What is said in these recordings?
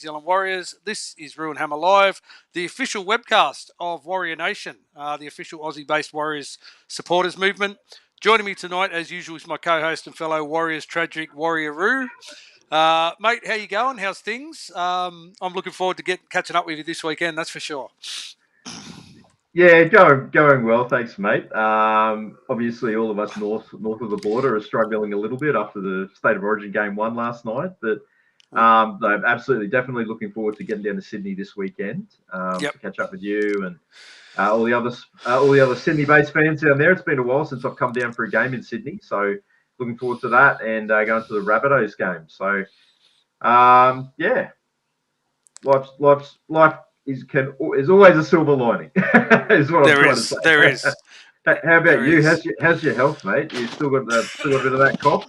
Zealand Warriors. This is Ruin Hammer Live, the official webcast of Warrior Nation, the official Aussie-based Warriors supporters movement. Joining me tonight, as usual, is my co-host and fellow Warriors tragic Warrior Roo. Mate, how you going? How's things? I'm looking forward to catching up with you this weekend, that's for sure. Yeah, going well, thanks, mate. Obviously, all of us north of the border are struggling a little bit after the State of Origin game 1 last night, but I'm absolutely, definitely looking forward to getting down to Sydney this weekend to catch up with you and all the other Sydney-based fans down there. It's been a while since I've come down for a game in Sydney, so looking forward to that and going to the Rabbitohs game. So, yeah, life is always a silver lining. Is what I'm trying to say. There is. How about you? How's your health, mate? You still got a bit of that cough?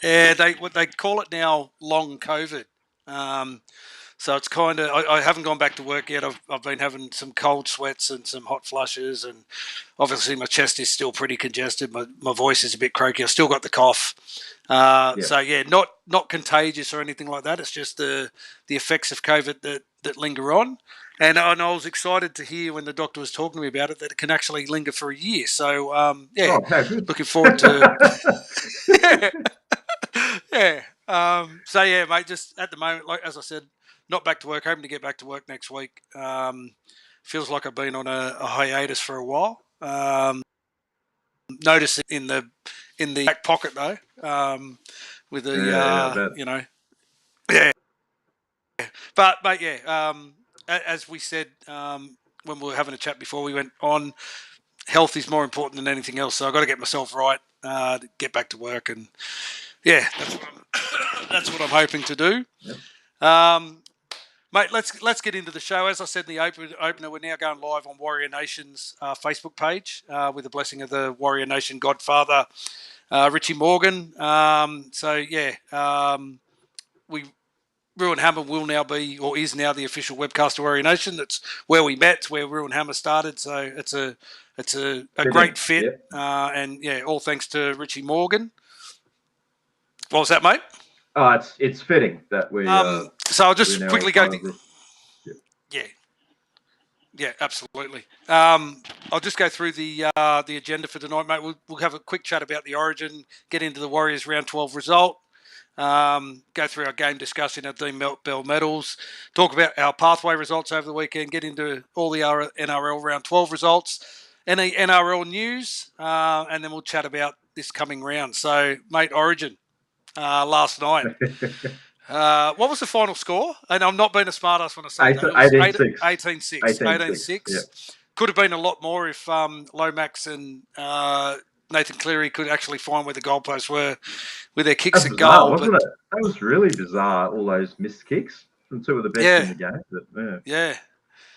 Yeah, they call it now long COVID. So it's kind of, I haven't gone back to work yet. I've been having some cold sweats and some hot flushes, and obviously my chest is still pretty congested. My voice is a bit croaky. I've still got the cough. So yeah, not contagious or anything like that. It's just the effects of COVID that linger on. And I was excited to hear when the doctor was talking to me about it that it can actually linger for a year. So looking forward to So yeah, mate. Just at the moment, like as I said, not back to work. Hoping to get back to work next week. Feels like I've been on a hiatus for a while. Notice it in the back pocket though, with the But mate, as we said when we were having a chat before we went on, health is more important than anything else. So I've got to get myself right to get back to work, and yeah, that's what I'm hoping to do. Yep. Mate, let's get into the show. As I said in the opener, we're now going live on Warrior Nation's Facebook page with the blessing of the Warrior Nation Godfather, Richie Morgan. Ruin Hammer will now be, or is now, the official webcast of Warrior Nation. That's where we met. It's where Ruin Hammer started. So it's a great fit. Yep. And yeah, all thanks to Richie Morgan. What was that, mate? Oh, it's fitting that we. So I'll just quickly go. Yeah, absolutely. I'll just go through the agenda for tonight, mate. We'll have a quick chat about the Origin, get into the Warriors round 12 result, go through our game discussing our Dean Bell medals, talk about our pathway results over the weekend, get into all the NRL round 12 results, any NRL news, and then we'll chat about this coming round. So, mate, Origin. Last night. What was the final score? And I'm not being a smartass when I say that. It was 18-6. Yeah. Could have been a lot more if Lomax and Nathan Cleary could actually find where the goalposts were with their kicks at goal. Wasn't it? That was really bizarre, all those missed kicks from two of the best in the game. But,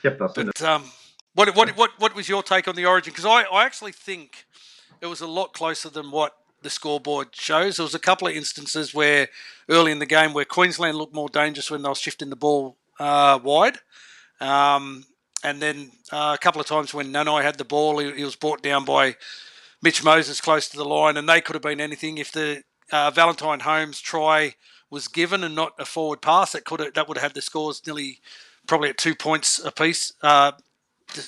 kept us in it. What was your take on the Origin? Because I actually think it was a lot closer than what the scoreboard shows. There was a couple of instances where early in the game where Queensland looked more dangerous when they were shifting the ball wide. And then a couple of times when Nanai had the ball, he was brought down by Mitch Moses close to the line, and they could have been anything. If the Valentine Holmes try was given and not a forward pass, that would have had the scores nearly probably at 2 points apiece.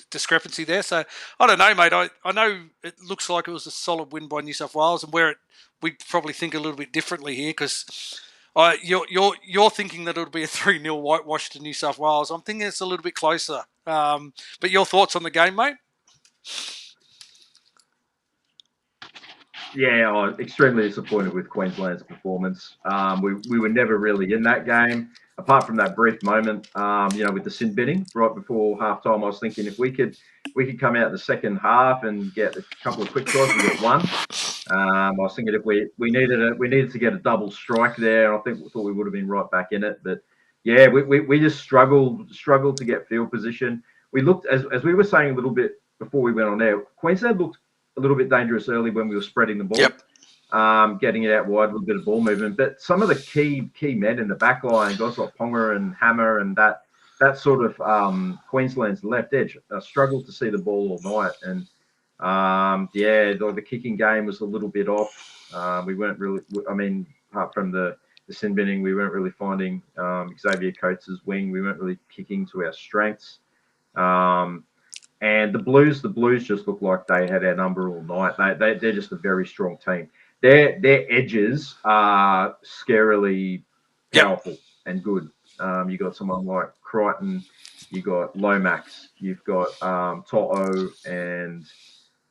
Discrepancy there. So I don't know, mate. I know it looks like it was a solid win by New South Wales, and we probably think a little bit differently here because you're thinking that it'll be a 3-0 whitewash to New South Wales. I'm thinking it's a little bit closer. But your thoughts on the game, mate? Yeah, I was extremely disappointed with Queensland's performance. We were never really in that game, apart from that brief moment, with the sin binning right before halftime. I was thinking if we could come out in the second half and get a couple of quick tries, we got one. I was thinking if we needed to get a double strike there. I thought we would have been right back in it, but yeah, we just struggled to get field position. We looked, as we were saying a little bit before we went on there, Queensland looked a little bit dangerous early when we were spreading the ball, getting it out wide, a little bit of ball movement. But some of the key men in the back line, guys like Ponga and Hammer and that sort of Queensland's left edge, struggled to see the ball all night. And the kicking game was a little bit off. We weren't really, apart from the the sin binning. We weren't really finding Xavier Coates' wing. We weren't really kicking to our strengths. And the Blues just look like they had our number all night. They're just a very strong team. Their edges are scarily powerful and good. You got someone like Crichton, you got Lomax, you've got To'o and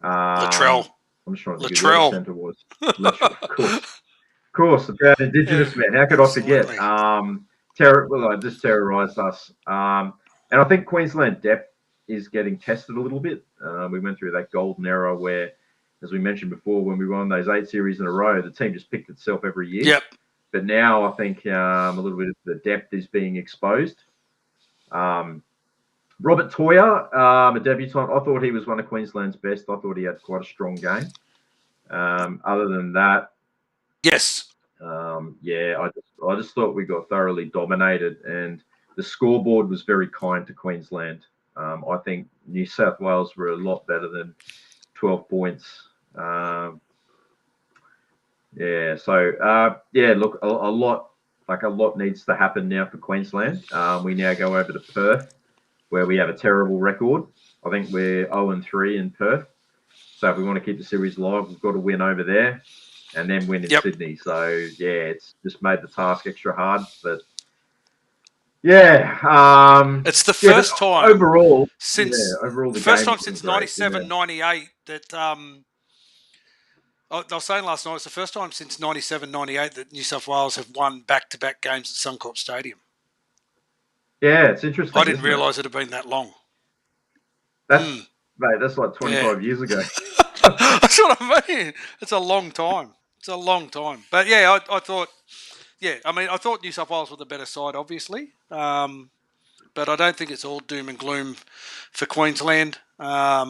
Latrell. I'm just trying to think who the other centre was. Latrell, of course, the proud Indigenous man. How could absolutely. I forget? Just terrorised us. And I think Queensland depth is getting tested a little bit. We went through that golden era where, as we mentioned before, when we won those 8 series in a row, the team just picked itself every year. Yep. But now I think a little bit of the depth is being exposed. Robert Toya, a debutant, I thought he was one of Queensland's best. I thought he had quite a strong game. Other than that, yes, I just thought we got thoroughly dominated, and the scoreboard was very kind to Queensland. I think New South Wales were a lot better than 12 points. Look, a lot needs to happen now for Queensland. We now go over to Perth, where we have a terrible record. I think we're 0-3 in Perth. So if we want to keep the series alive, we've got to win over there and then win in Sydney. So, it's just made the task extra hard. But, it's the first time overall since the first time since 97, 98 that I was saying last night, it's the first time since 97, 98 that New South Wales have won back-to-back games at Suncorp Stadium. Yeah, it's interesting. I didn't realise it had been that long. Mate, that's like 25 years ago. That's what I mean. It's a long time. But I thought, I thought New South Wales were the better side, obviously. But I don't think it's all doom and gloom for Queensland. A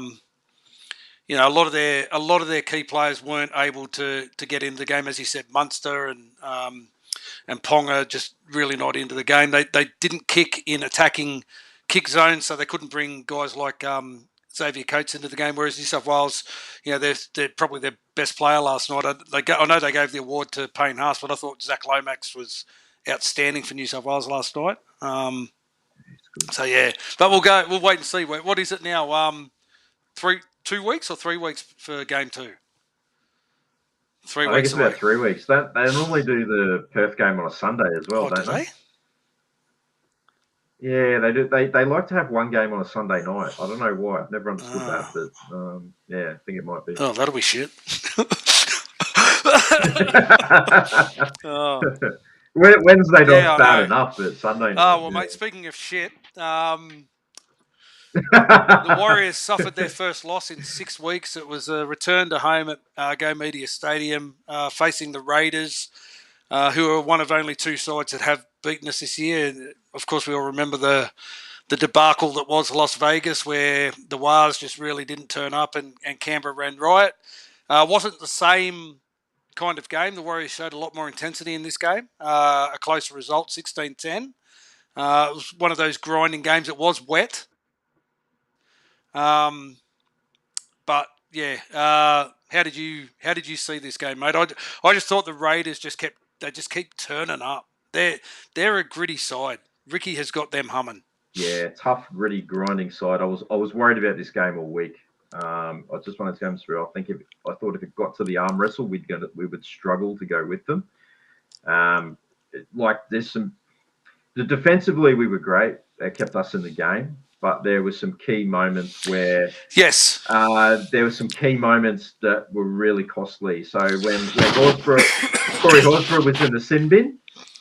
lot of their key players weren't able to get into the game, as you said. Munster and Ponga just really not into the game. They didn't kick in attacking kick zones, so they couldn't bring guys like Xavier Coates into the game. Whereas New South Wales, they're probably their best player last night. I know they gave the award to Payne Haas, but I thought Zach Lomax was outstanding for New South Wales last night. But we'll wait and see. What is it now? 2 weeks or 3 weeks for game 2? 3 weeks. I think it's about 3 weeks. They normally do the Perth game on a Sunday as well, don't they? Yeah, they do. They like to have one game on a Sunday night. I don't know why. I've never understood that, but I think it might be. Oh, that'll be shit. Wednesday night's bad enough, but Sunday night. Oh, well, mate, speaking of shit, the Warriors suffered their first loss in 6 weeks. It was a return to home at Go Media Stadium, facing the Raiders, who are one of only 2 sides that have beaten us this year. Of course, we all remember the debacle that was Las Vegas, where the Wars just really didn't turn up and Canberra ran riot. Wasn't the same kind of game. The Warriors showed a lot more intensity in this game. A closer result, 16-10. It was one of those grinding games. It was wet. How did you see this game, mate? I just thought the Raiders just keep turning up. They're a gritty side. Ricky has got them humming. Yeah, tough, gritty, grinding side. I was worried about this game all week. I just wanted to come through. I thought if it got to the arm wrestle, we would struggle to go with them. Defensively we were great. They kept us in the game, but there were some key moments where there were some key moments that were really costly. So when Corey Horsburgh was in the sin bin,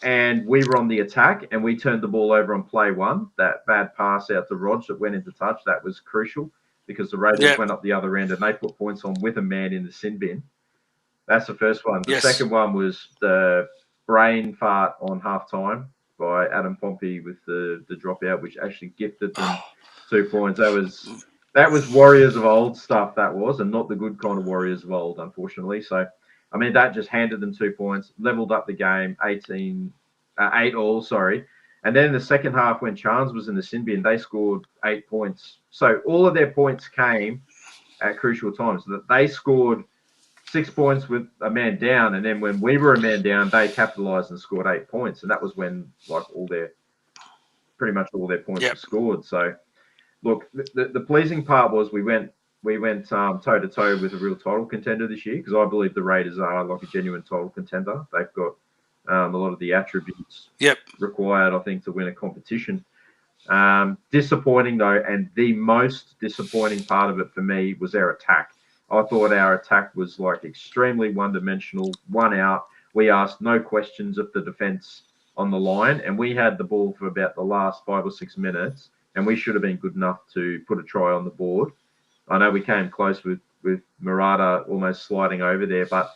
and we were on the attack, and we turned the ball over on play 1. That bad pass out to Rog that went into touch, that was crucial because the Raiders went up the other end and they put points on with a man in the sin bin. That's the first one. The second one was the brain fart on halftime by Adam Pompey with the dropout, which actually gifted them 2 points. That was Warriors of old stuff, that was, and not the good kind of Warriors of old, unfortunately. So, I mean, that just handed them 2 points, leveled up the game, 8 all, sorry. And then in the second half, when Chance was in the sin bin, they scored 8 points. So all of their points came at crucial times. They scored 6 points with a man down, and then when we were a man down, they capitalised and scored 8 points, and that was when pretty much all their points were scored. So, look, the pleasing part was we went toe to toe with a real title contender this year, because I believe the Raiders are like a genuine title contender. They've got a lot of the attributes required, I think, to win a competition. Disappointing though, and the most disappointing part of it for me was our attack. I thought our attack was like extremely one-dimensional, one out. We asked no questions of the defence on the line, and we had the ball for about the last 5 or 6 minutes, and we should have been good enough to put a try on the board. I know we came close with Murata almost sliding over there, but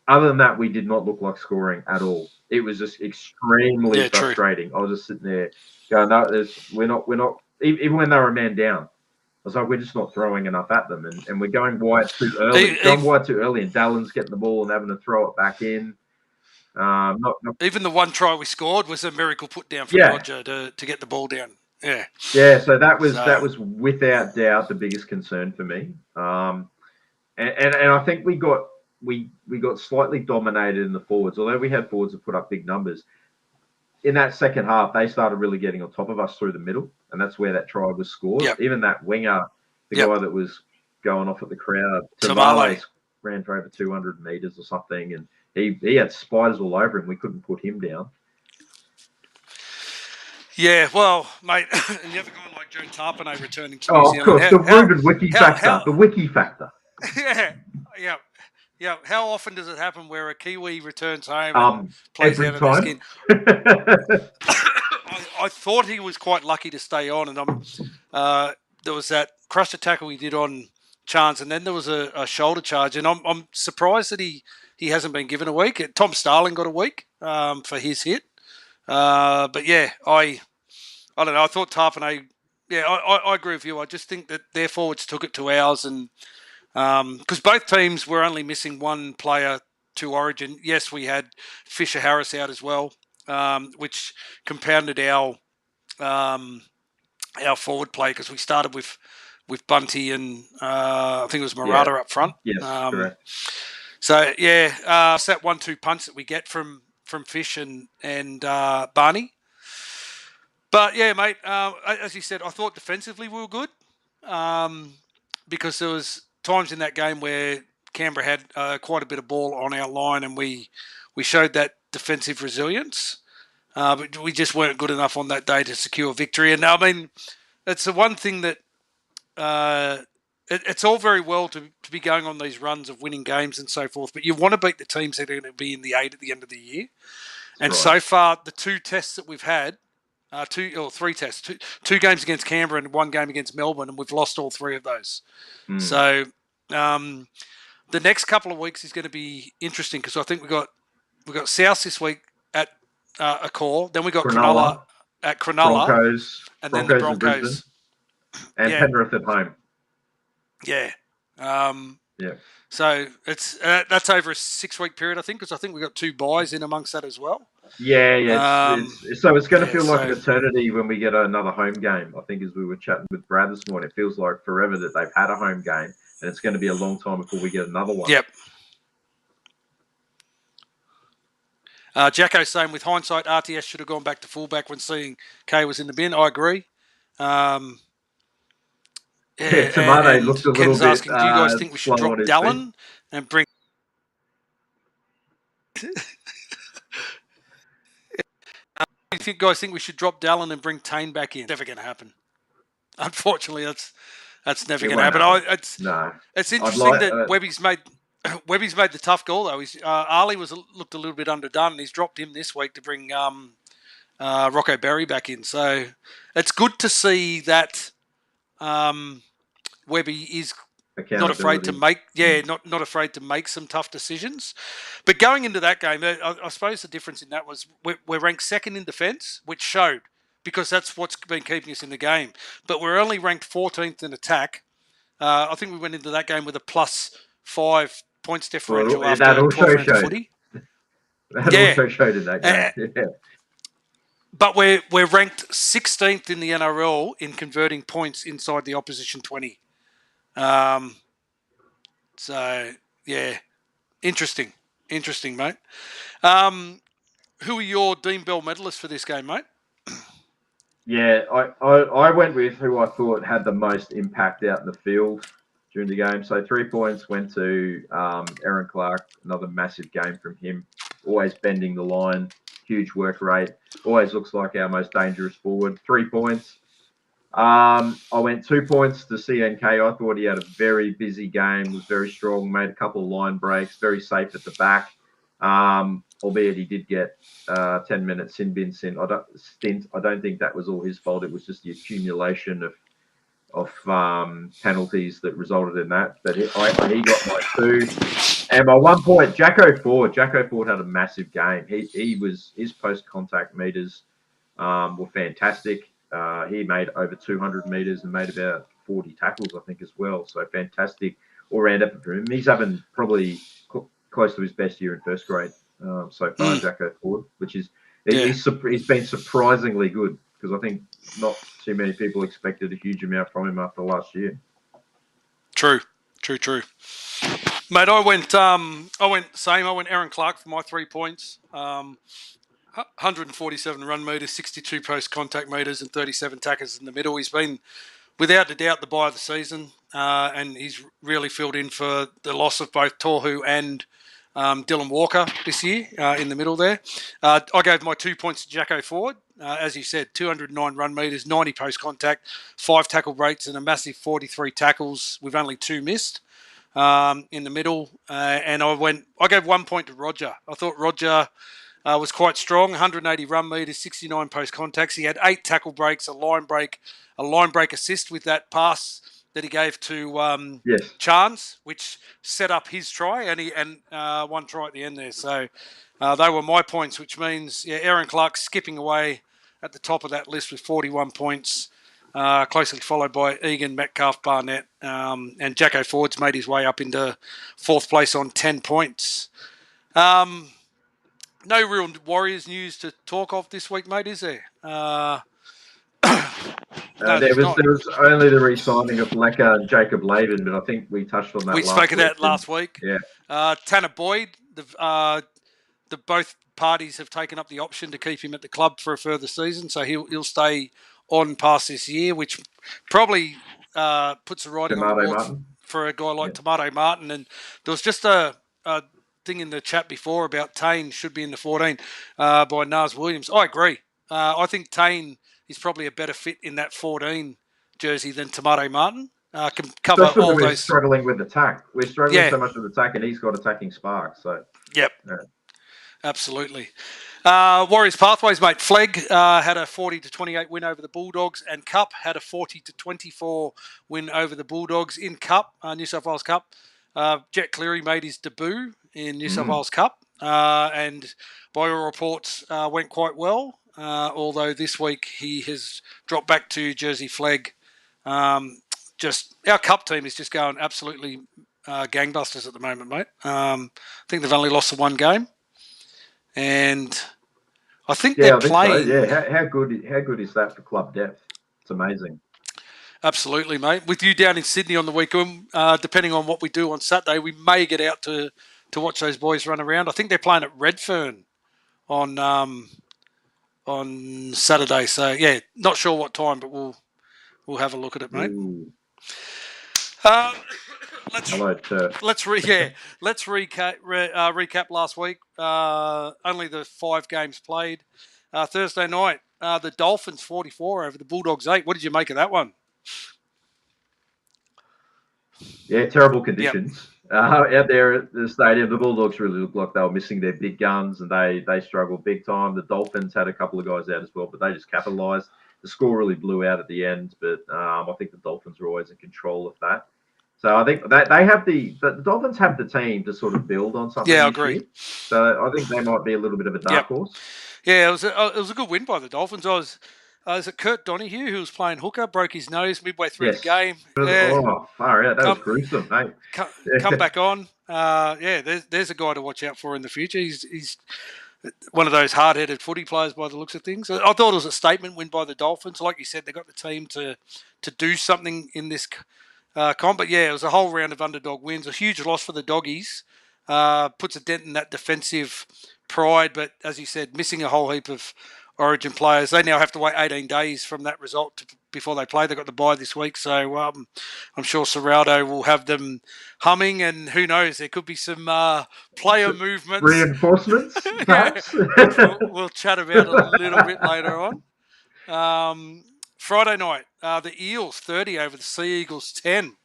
other than that, we did not look like scoring at all. It was just extremely frustrating. True. I was just sitting there going, no, we're not. Even when they were a man down, I was like, we're just not throwing enough at them, and we're going wide too early. Going wide too early, and Dallin's getting the ball and having to throw it back in. Even the one try we scored was a miracle put down from Roger to get the ball down. Yeah. Yeah. So that was without doubt the biggest concern for me. And I think we got slightly dominated in the forwards, although we had forwards that put up big numbers. In that second half, they started really getting on top of us through the middle, and that's where that try was scored. Yep. Even that winger, the guy that was going off at the crowd, Tamale, ran for over 200 metres or something, and he had spiders all over him. We couldn't put him down. Yeah, well, mate, and you have a guy like Joe Tarpanay returning to New Zealand. Of course, the Ruben Wiki factor. The Wiki factor. Yeah. How often does it happen where a Kiwi returns home and plays out of their skin? I thought he was quite lucky to stay on, and there was that crusher tackle he did on Chance, and then there was a shoulder charge, and I'm surprised that he hasn't been given a week. Tom Starling got a week for his hit, but yeah, I don't know. I thought Tarpanay. Yeah, I agree with you. I just think that their forwards took it to ours, and because both teams were only missing one player to Origin. Yes, we had Fisher Harris out as well, which compounded our forward play, because we started with Bunty and I think it was Murata up front. Yes, correct. So yeah, it's that 1-2 punch that we get from Fish and Barney. But yeah, mate, as you said, I thought defensively we were good, because there was times in that game where Canberra had quite a bit of ball on our line, and we showed that defensive resilience. But we just weren't good enough on that day to secure victory. And I mean, it's the one thing that it's all very well to be going on these runs of winning games and so forth, but you want to beat the teams that are going to be in the 8 at the end of the year. And so far, the 2 tests that we've had, 2 or 3 tests, 2 games against Canberra and 1 game against Melbourne, and we've lost all 3 of those. So the next couple of weeks is going to be interesting, because I think we've got South this week at Accor, then we got Cronulla at Cronulla, and then the Broncos and Penrith at home. Yeah. So it's that's over a 6-week period, I think, because I think we've got 2 buys in amongst that as well. Yeah. So it's going to feel like an eternity when we get another home game. I think, as we were chatting with Brad this morning, it feels like forever that they've had a home game, and it's going to be a long time before we get another one. Yep. Jacko's saying, with hindsight, RTS should have gone back to fullback when seeing Kay was in the bin. I agree. Tamate looked a little Ken's bit asking, do you guys think we should drop Dallin and bring... Do you guys think we should drop Dallin and bring Tane back in? Never going to happen. Unfortunately, that's never going to happen. It's interesting that Webby's made the tough call, though. Ali looked a little bit underdone, and he's dropped him this week to bring Rocco Berry back in. So it's good to see that Webby is not afraid to make not afraid to make some tough decisions. But going into that game, I suppose the difference in that was we're ranked second in defence, which showed, because that's what's been keeping us in the game. But we're only ranked 14th in attack. I think we went into that game with a +5 points differential after 12 rounds of footy. That also showed in that game. But we're ranked 16th in the NRL in converting points inside the opposition 20. So yeah, Interesting, mate. Who are your Dean Bell medalists for this game, mate? Yeah, I went with who I thought had the most impact out in the field during the game. So 3 points went to Aaron Clark, another massive game from him, always bending the line, huge work rate, always looks like our most dangerous forward. 3 points. I went 2 points to CNK. I thought he had a very busy game, was very strong, made a couple of line breaks, very safe at the back. Albeit he did get 10-minute sin bin stint. I don't think that was all his fault. It was just the accumulation of penalties that resulted in that. But he got my 2. And my 1 point, Jacko Ford. Jacko Ford had a massive game. His post contact meters were fantastic. He made over 200 meters and made about 40 tackles, I think, as well. So fantastic all-round effort for him. He's having probably close to his best year in first grade so far, Jacko Ford, which is he's been surprisingly good because I think not too many people expected a huge amount from him after last year. True. Mate, I went same. I went Aaron Clark for my 3 points. 147 run meters, 62 post contact meters, and 37 tackles in the middle. He's been, without a doubt, the buy of the season, and he's really filled in for the loss of both Tohu and Dylan Walker this year in the middle there. I gave my 2 points to Jacko Ford. As you said, 209 run meters, 90 post contact, 5 tackle breaks, and a massive 43 tackles with only 2 missed in the middle. And I gave 1 point to Roger. I thought Roger was quite strong, 180 run meters, 69 post contacts. He had 8 tackle breaks, a line break assist with that pass that he gave to Chance, which set up his try, and one try at the end there. So they were my points, which means Aaron Clark skipping away at the top of that list with 41 points, closely followed by Egan, Metcalf, Barnett, and Jacko Ford's made his way up into 4th place on 10 points. No real Warriors news to talk of this week, mate, is there? No, there was only the re-signing of Lecker and Jacob Laban, but I think we touched on that. We spoke of that last week. Yeah. Tanner Boyd, the both parties have taken up the option to keep him at the club for a further season, so he'll stay on past this year, which probably puts a writing on the wall for a guy like Tomato Martin. And there was just a thing in the chat before about Tane should be in the 14 by Nars Williams. I agree. I think Tane is probably a better fit in that 14 jersey than Tomato Martin. Can cover especially all we're those. Struggling with attack. We're struggling so much with attack, and he's got attacking spark. So yep, absolutely. Warriors pathways, mate. Flegg had a 40-28 win over the Bulldogs, and Cup had a 40-24 win over the Bulldogs in Cup, New South Wales Cup. Jet Cleary made his debut in New South Wales Cup, and by all reports went quite well. Although this week he has dropped back to Jersey Flegg. Just our Cup team is just going absolutely gangbusters at the moment, mate. I think they've only lost the 1 game, and I think they're playing. So. Yeah, how good is that for club depth? It's amazing. Absolutely, mate. With you down in Sydney on the weekend, depending on what we do on Saturday, we may get out to watch those boys run around. I think they're playing at Redfern on Saturday. So yeah, not sure what time, but we'll have a look at it, mate. Let's recap last week. Only the 5 games played. Thursday night, the Dolphins 44 over the Bulldogs 8. What did you make of that one? Yeah, terrible conditions. Out there at the stadium, the Bulldogs really looked like they were missing their big guns, and they struggled big time. The Dolphins had a couple of guys out as well, but they just capitalised. The score really blew out at the end, but I think the Dolphins were always in control of that. So I think they have the Dolphins have the team to sort of build on something. Yeah, I agree. Year. So I think they might be a little bit of a dark horse. Yeah, it was a good win by the Dolphins. Is it Kurt Donahue who was playing hooker, broke his nose midway through the game? Oh, far out. That was gruesome, mate. Come back on. There's a guy to watch out for in the future. He's one of those hard-headed footy players by the looks of things. I thought it was a statement win by the Dolphins. Like you said, they got the team to do something in this comp. But yeah, it was a whole round of underdog wins. A huge loss for the Doggies. puts a dent in that defensive pride. But as you said, missing a whole heap of Origin players. They now have to wait 18 days from that result before they play. They've got the bye this week, so I'm sure Serraldo will have them humming, and who knows, there could be some player movements. Reinforcements, perhaps? Which we'll chat about a little bit later on. Friday night, the Eels 30 over the Sea Eagles 10.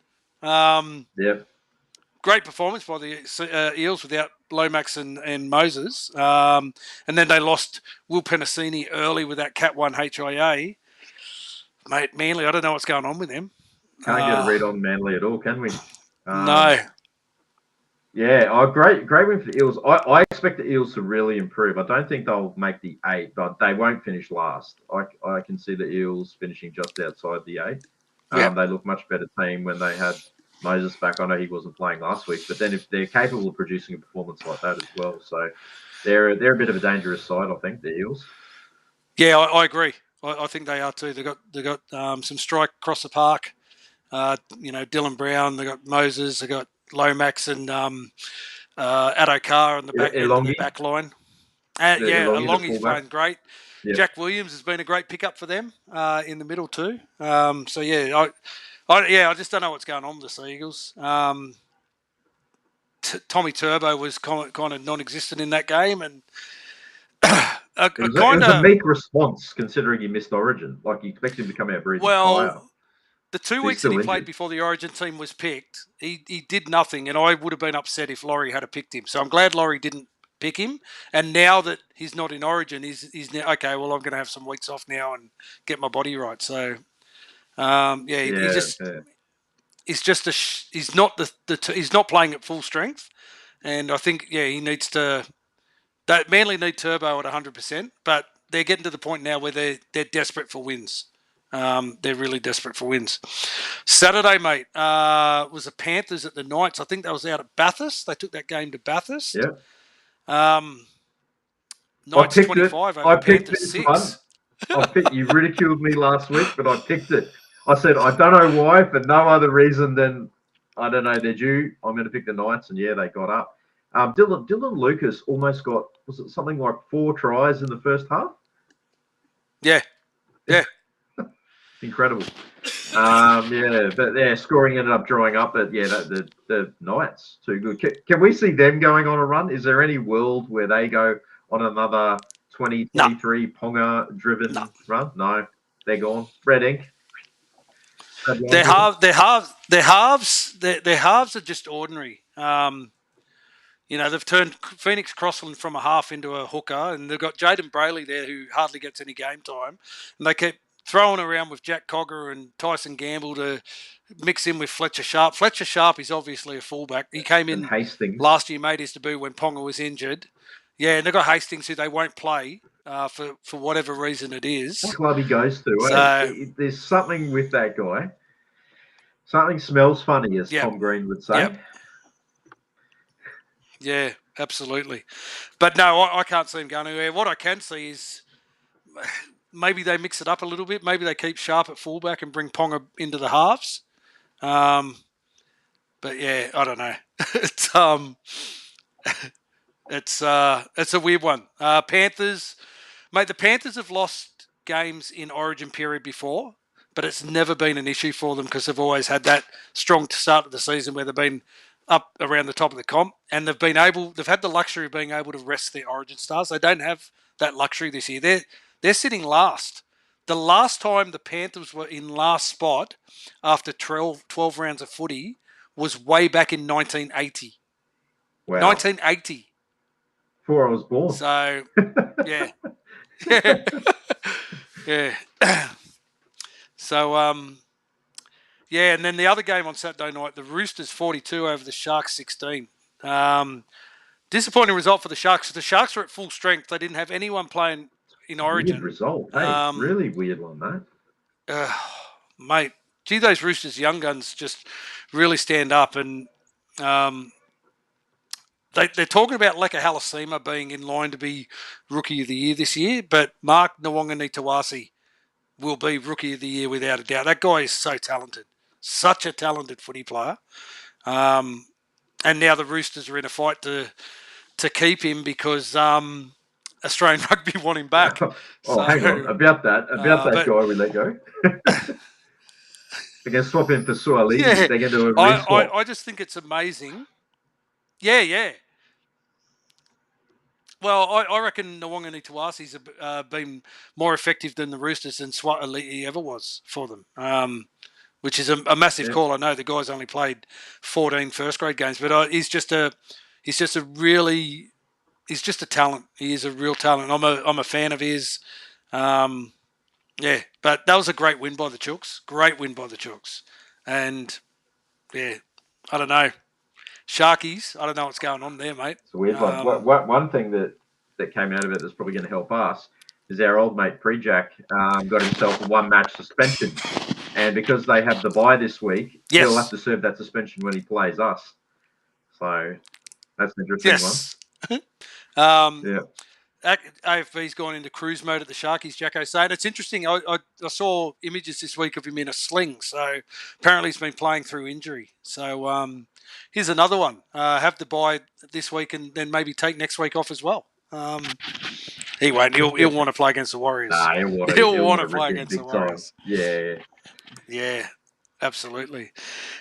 Yep. Great performance by the Eels without Lomax and Moses. And then they lost Will Penasini early with that Cat 1 HIA. Mate, Manly, I don't know what's going on with them. Can't get a read on Manly at all, can we? No. Yeah, great win for the Eels. I expect the Eels to really improve. I don't think they'll make the 8, but they won't finish last. I can see the Eels finishing just outside the 8. They look much better team when they had Moses back. I know he wasn't playing last week, but then if they're capable of producing a performance like that as well, so they're a bit of a dangerous side, I think, the Eels. Yeah, I agree. I think they are too. They got some strike across the park. Dylan Brown. They got Moses. They got Lomax and Adokar on the back end of the back line. Alongi's playing great. Yep. Jack Williams has been a great pickup for them in the middle too. I just don't know what's going on with the Sea Eagles. Tommy Turbo was kind of non-existent in that game, and it was a meek response considering he missed Origin. Like, you expect him to come out breathing fire. The 2 weeks that he played before the Origin team was picked, he did nothing, and I would have been upset if Laurie had picked him. So I'm glad Laurie didn't pick him. And now that he's not in Origin, he's now, okay, well, I'm going to have some weeks off now and get my body right. So, he's not playing at full strength, and I think he needs to. That Manly need Turbo at 100%, but they're getting to the point now where they're desperate for wins. They're really desperate for wins. Saturday, mate, was the Panthers at the Knights. I think that was out at Bathurst. They took that game to Bathurst. Yeah. Knights 25 over Panthers 6. You ridiculed me last week, but I picked it. I said, I don't know why, for no other reason than, I don't know, they're due. I'm going to pick the Knights, and they got up. Dylan Lucas almost got, was it something like 4 tries in the first half? Yeah. Incredible. But scoring ended up drawing up. But the Knights too good. Can we see them going on a run? Is there any world where they go on another 2023 Ponga driven run? No, they're gone. Red ink. Their halves are just ordinary. They've turned Phoenix Crossland from a half into a hooker, and they've got Jaden Brayley there who hardly gets any game time, and they keep throwing around with Jack Cogger and Tyson Gamble to mix in with Fletcher Sharp. Fletcher Sharp is obviously a fullback. He came in last year, made his debut when Ponga was injured. Yeah, and they've got Hastings who they won't play for whatever reason it is. What club he goes to. There's something with that guy. Something smells funny, as Tom Green would say. Yep. Yeah, absolutely. But no, I can't see him going anywhere. What I can see is maybe they mix it up a little bit. Maybe they keep Sharp at fullback and bring Ponga into the halves. But yeah, I don't know. It's a weird one. Panthers, mate. The Panthers have lost games in Origin period before, but it's never been an issue for them because they've always had that strong start of the season where they've been up around the top of the comp, and they've had the luxury of being able to rest their Origin stars. They don't have that luxury this year. They're sitting last. The last time the Panthers were in last spot after 12 rounds of footy was way back in 1980. Wow. 1980. Before I was born. So, yeah. Yeah. So, and then the other game on Saturday night, the Roosters 42 over the Sharks 16. Disappointing result for the Sharks. The Sharks were at full strength. They didn't have anyone playing in Origin. Weird result. Hey, really weird one, mate. Mate, gee, those Roosters young guns just really stand up. And they're talking about Leka Halasima being in line to be Rookie of the Year this year, but Mark Nwanga-Nitawasi will be Rookie of the Year without a doubt. That guy is so talented. Such a talented footy player. and now the Roosters are in a fight to keep him because Australian Rugby want him back. Hang on about that guy we let go. They're going to swap him for Suaalii. Yeah, They're going to do a re-swap. I just think it's amazing. Yeah. Well, I reckon Nwanga Tuasi's been more effective than the Roosters than Suaalii ever was for them, which is a massive call. I know the guy's only played 14 first grade games, but he's just a talent. He is a real talent. I'm a fan of his. Yeah, but that was a great win by the Chooks. And yeah, I don't know. Sharkies, I don't know what's going on there, mate. It's a weird one. One thing that came out of it that's probably going to help us is our old mate Prejack got himself a 1-match suspension. And because they have the bye this week, he'll have to serve that suspension when he plays us. So that's an interesting one. Yeah. AFB's gone into cruise mode at the Sharkies, Jacko saying. It's interesting. I saw images this week of him in a sling. So apparently he's been playing through injury. So here's another one. Have the bye this week and then maybe take next week off as well. He won't. He'll want to play against the Warriors. Nah, he'll want to play against the Warriors. Time. Yeah. Absolutely.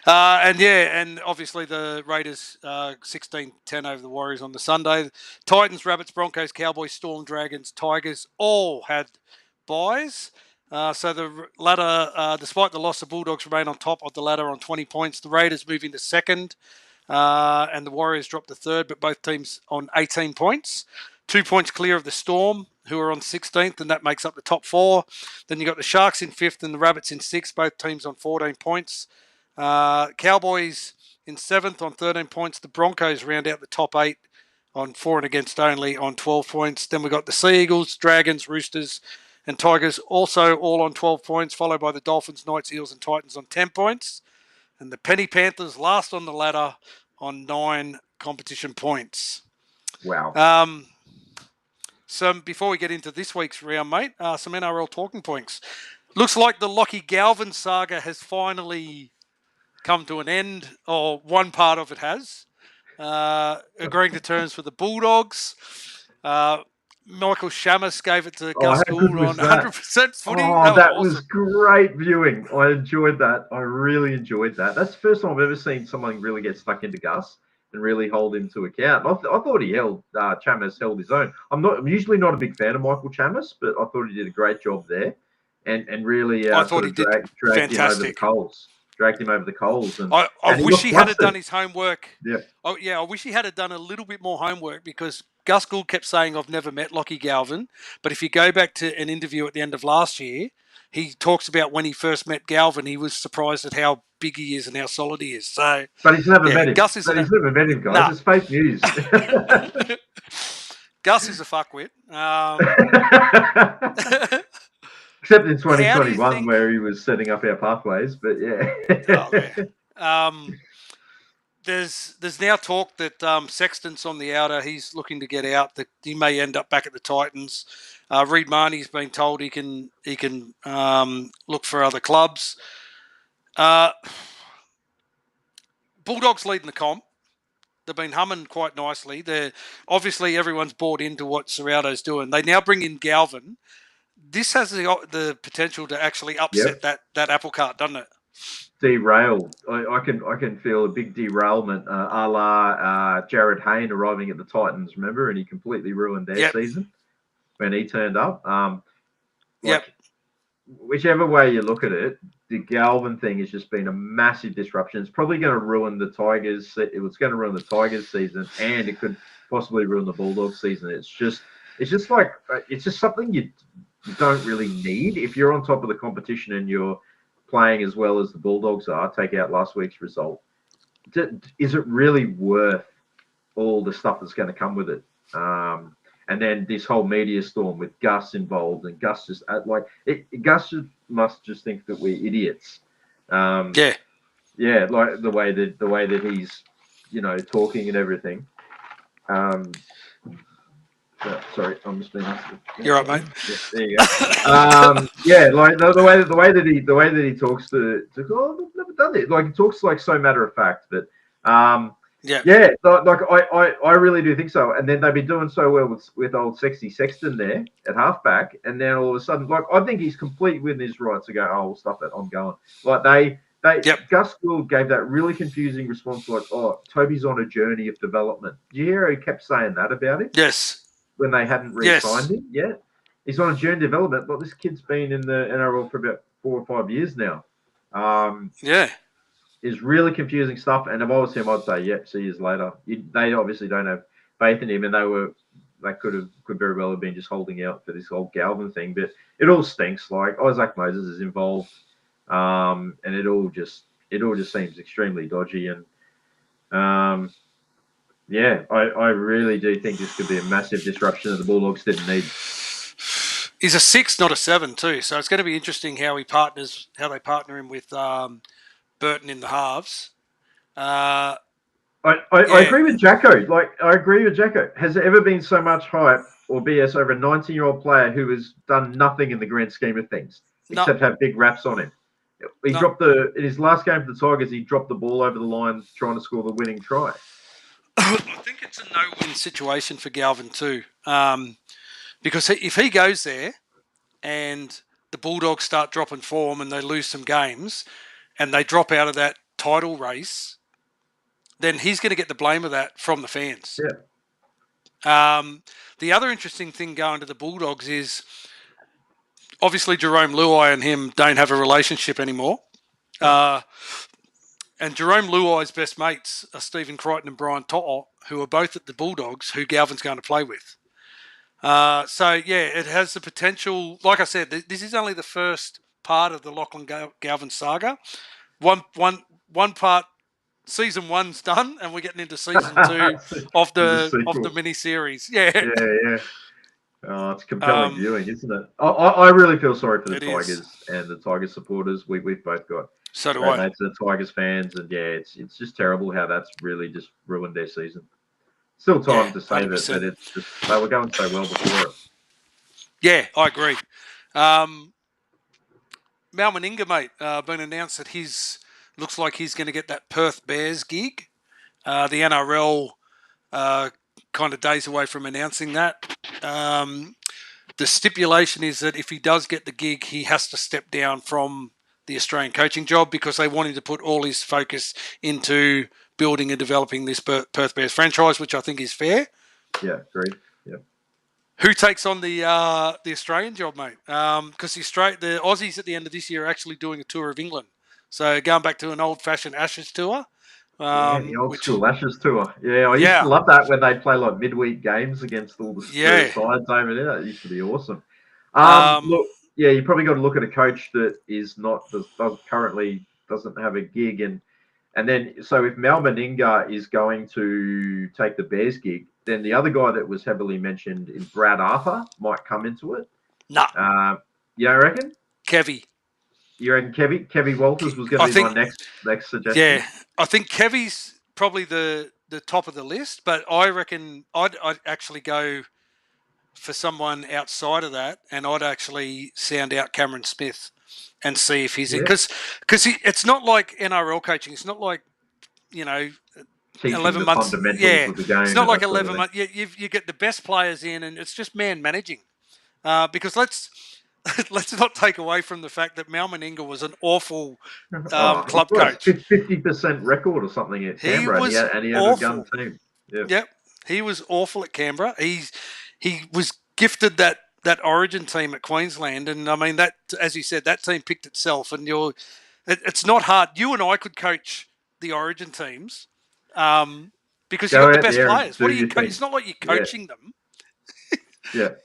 And obviously the Raiders 16-10 over the Warriors on the Sunday. Titans, Rabbits, Broncos, Cowboys, Storm, Dragons, Tigers all had byes. So the ladder, despite the loss, the Bulldogs remain on top of the ladder on 20 points. The Raiders move into second and the Warriors drop to third, but both teams on 18 points. 2 points clear of the Storm, who are on 16th, and that makes up the top 4. Then you got the Sharks in 5th and the Rabbits in 6th, both teams on 14 points. Cowboys in 7th on 13 points. The Broncos round out the top 8 on 4 and against only on 12 points. Then we got the Sea Eagles, Dragons, Roosters, and Tigers also all on 12 points, followed by the Dolphins, Knights, Eels, and Titans on 10 points. And the Penny Panthers last on the ladder on 9 competition points. Wow. So before we get into this week's round, mate, some NRL talking points. Looks like the Lockie Galvin saga has finally come to an end, or one part of it has. Agreeing to terms for the Bulldogs. Michael Shamus gave it to Gus Gould on 100% footy. That was great viewing. I enjoyed that. I really enjoyed that. That's the first time I've ever seen someone really get stuck into Gus and really hold him to account. I thought Chamas held his own. I'm usually not a big fan of Michael Chamas, but I thought he did a great job there, and really I thought he dragged him over the coals. Dragged him over the coals. And I wish he had done his homework. Yeah. Oh yeah, I wish he had done a little bit more homework, because Gus Gould kept saying, "I've never met Lockie Galvin," but if you go back to an interview at the end of last year, he talks about when he first met Galvin, he was surprised at how big he is and how solid he is. So, but he's never met him. He's never met him, guys. Nah. It's fake news. Gus is a fuckwit. Except in 2021, where he was setting up our pathways. But yeah. There's now talk that Sexton's on the outer. He's looking to get out. That he may end up back at the Titans. Reid Marnie's been told he can look for other clubs. Bulldogs leading the comp. They've been humming quite nicely. They're obviously everyone's bought into what Serrato's doing. They now bring in Galvin. This has the potential to actually upset that apple cart, doesn't it? Derail. I can feel a big derailment, a la Jared Hayne arriving at the Titans. Remember, and he completely ruined their season when he turned up. Whichever way you look at it, the Galvin thing has just been a massive disruption. It's probably going to ruin the Tigers. It was going to ruin the Tigers season, and it could possibly ruin the Bulldogs season. It's just something you don't really need if you're on top of the competition and you're playing as well as the Bulldogs are. Take out last week's result. Is it really worth all the stuff that's going to come with it? And then this whole media storm with Gus involved, and Gus just Gus must just think that we're idiots. Like the way that he's talking and everything. Sorry, I'm just being asked. You're right, mate. Yeah, there you go. Like the way that he talks to I've never done it. Like he talks like so matter of fact that Yeah, like I really do think so. And then they've been doing so well with old Sexy Sexton there at halfback, and then all of a sudden, like I think he's complete within his right to go. Oh, well, stuff it. I'm going. Like Gus Gould gave that really confusing response, like, "Oh, Toby's on a journey of development." Did you hear how he kept saying that about him? Yes. When they hadn't re-signed him yet, he's on a journey of development. But this kid's been in the NRL for about 4 or 5 years now. Is really confusing stuff. And if I was him, I'd say, yep, see you later. They obviously don't have faith in him, and they could very well have been just holding out for this whole Galvin thing. But it all stinks. Like Isaac Moses is involved, and it all just seems extremely dodgy. And I really do think this could be a massive disruption that the Bulldogs didn't need. He's a 6, not a 7 too. So it's going to be interesting how they partner him with Burton in the halves. I agree with Jacko. Has there ever been so much hype or BS over a 19-year-old player who has done nothing in the grand scheme of things except have big raps on him? He dropped in his last game for the Tigers. He dropped the ball over the line trying to score the winning try. I think it's a no-win situation for Galvin too, because if he goes there and the Bulldogs start dropping form and they lose some games and they drop out of that title race, then he's going to get the blame of that from the fans. Yeah. The other interesting thing going to the Bulldogs is obviously Jerome Luai and him don't have a relationship anymore. And Jerome Luai's best mates are Stephen Crichton and Brian To'o, who are both at the Bulldogs, who Galvin's going to play with. It has the potential. Like I said, this is only the first part of the Lachlan Galvin saga. One part, season 1's done, and we're getting into season 2 of the mini series. Yeah. Oh, it's compelling viewing, isn't it? I really feel sorry for the Tigers and the Tigers supporters. We've both got mates that are Tigers fans, and it's just terrible how that's really just ruined their season. Still time to say 100%. That, but it's just they were going so well before it. Yeah, I agree. Mal Meninga, mate, been announced that looks like he's going to get that Perth Bears gig. The NRL kind of days away from announcing that. The stipulation is that if he does get the gig, he has to step down from the Australian coaching job because they want him to put all his focus into building and developing this Perth Bears franchise, which I think is fair. Yeah, agreed. Yeah. Who takes on the Australian job, mate? Because the Aussies at the end of this year are actually doing a tour of England. So going back to an old-fashioned Ashes tour. The old school Ashes tour. Yeah, I used to love that when they play like midweek games against all the sides over there. That used to be awesome. Look, you probably got to look at a coach that currently doesn't have a gig, and then so if Mal Meninga is going to take the Bears gig, then the other guy that was heavily mentioned in Brad Arthur might come into it. Nah. You don't reckon? Kevy. You reckon Kevy Walters was going to be my next suggestion? Yeah, I think Kevy's probably the top of the list, but I reckon I'd actually go for someone outside of that, and I'd actually sound out Cameron Smith and see if he's in. Because it's not like NRL coaching. It's not like, 11 months. Yeah, of the game, it's not like 11 months. You get the best players in, and it's just man managing. Because let's not take away from the fact that Mal Meninga was an awful club coach. 50% record or something at Canberra, and he had a gun team. Yeah. Yep, he was awful at Canberra. He was gifted that Origin team at Queensland, and I mean that, as you said, that team picked itself. And it's not hard. You and I could coach the Origin teams because you've got the best players. What are you? It's not like you're coaching them. Yeah.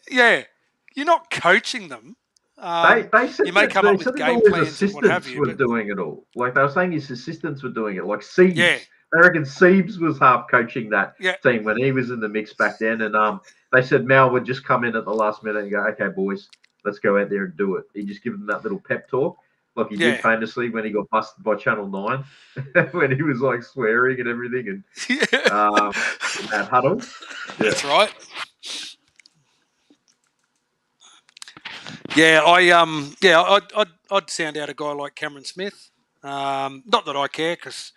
You're not coaching them. They said you may come up with game plans and what have you. Were doing it all. Like they were saying, his assistants were doing it. Like Siebes, they reckon Siebes was half coaching that team when he was in the mix back then. And they said Mal would just come in at the last minute and go, "Okay, boys, let's go out there and do it." He just give them that little pep talk, like he did famously when he got busted by Channel 9, when he was like swearing and everything, and in that huddle. Yeah. That's right. Yeah, I'd sound out a guy like Cameron Smith. Not that I care, because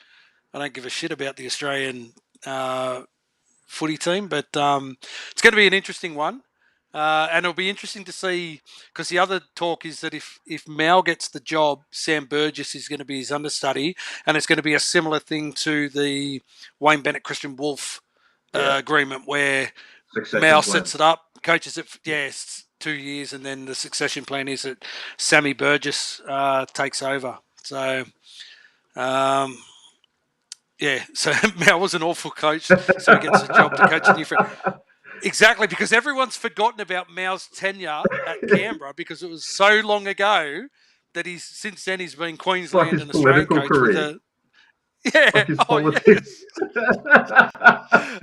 I don't give a shit about the Australian footy team. But it's going to be an interesting one. And it'll be interesting to see, because the other talk is that if Mal gets the job, Sam Burgess is going to be his understudy, and it's going to be a similar thing to the Wayne Bennett Christian Wolf agreement, where Mal sets it up, coaches it for 2 years, and then the succession plan is that Sammy Burgess takes over. So, so Mal was an awful coach, so he gets a job to coach a new friend. Exactly, because everyone's forgotten about Mal's tenure at Canberra because it was so long ago that since then he's been Queensland and Australian coach. Career. Like his politics.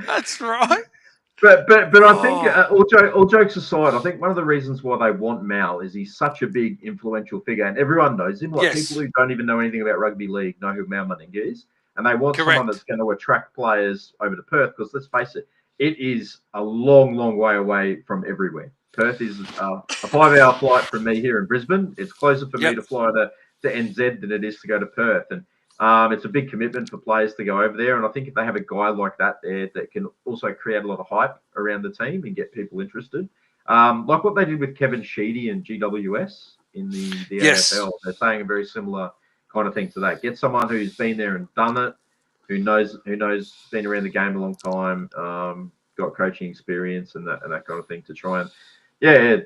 That's right. But I think all jokes aside, I think one of the reasons why they want Mal is he's such a big influential figure, and everyone knows him. Like people who don't even know anything about rugby league know who Mal Meninga is, and they want someone that's going to attract players over to Perth. Because let's face it, it is a long, long way away from everywhere. Perth is a 5-hour flight from me here in Brisbane. It's closer for me to fly to NZ than it is to go to Perth, and it's a big commitment for players to go over there. And I think if they have a guy like that there that can also create a lot of hype around the team and get people interested, like what they did with Kevin Sheedy and GWS in the AFL, they're saying a very similar kind of thing to that. Get someone who's been there and done it, who knows, been around the game a long time, got coaching experience and that kind of thing to try and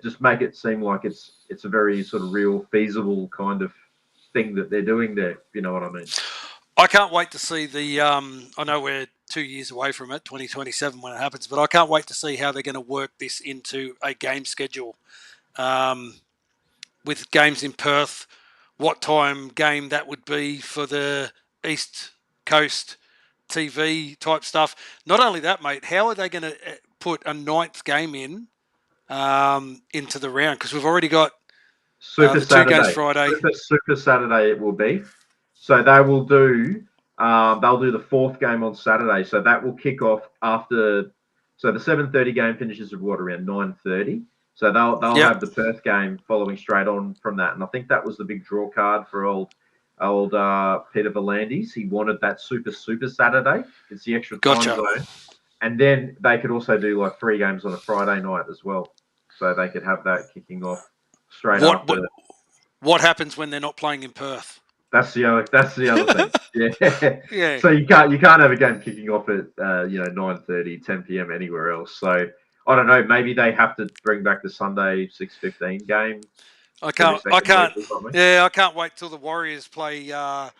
just make it seem like it's a very sort of real, feasible kind of thing that they're doing there. You know what I mean? I can't wait to see the. I know we're 2 years away from it, 2027 when it happens, but I can't wait to see how they're going to work this into a game schedule, with games in Perth. What time game that would be for the East Coast TV type stuff. Not only that, mate, how are they going to put a 9th game into the round? Because we've already got Super Saturday. 2 games Friday. Super Saturday it will be. So they will do. They'll do the 4th game on Saturday. So that will kick off after. So the 7:30 game finishes at around 9:30. So they'll have the Perth game following straight on from that. And I think that was the big draw card for old Peter V'landys. He wanted that Super Saturday. It's the extra time zone. And then they could also do like 3 games on a Friday night as well. So they could have that kicking off straight after. What happens when they're not playing in Perth? That's the other thing. Yeah. So you can't have a game kicking off at 9:30, 10 p.m. anywhere else. So I don't know. Maybe they have to bring back the Sunday 6:15 game. I can't wait till the Warriors play the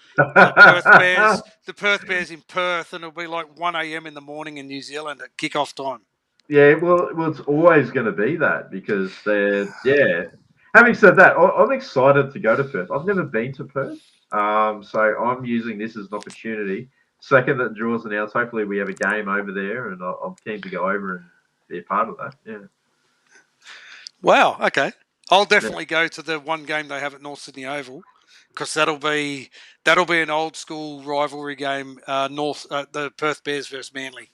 Perth Bears in Perth, and it'll be like 1 a.m. in the morning in New Zealand at kickoff time. Yeah, well, it's always going to be that because they're Having said that, I'm excited to go to Perth. I've never been to Perth, so I'm using this as an opportunity. Second that draws announced, hopefully we have a game over there, and I'm keen to go over and be a part of that. Yeah. Wow. Okay. I'll definitely go to the one game they have at North Sydney Oval, because that'll be an old school rivalry game. The Perth Bears versus Manly,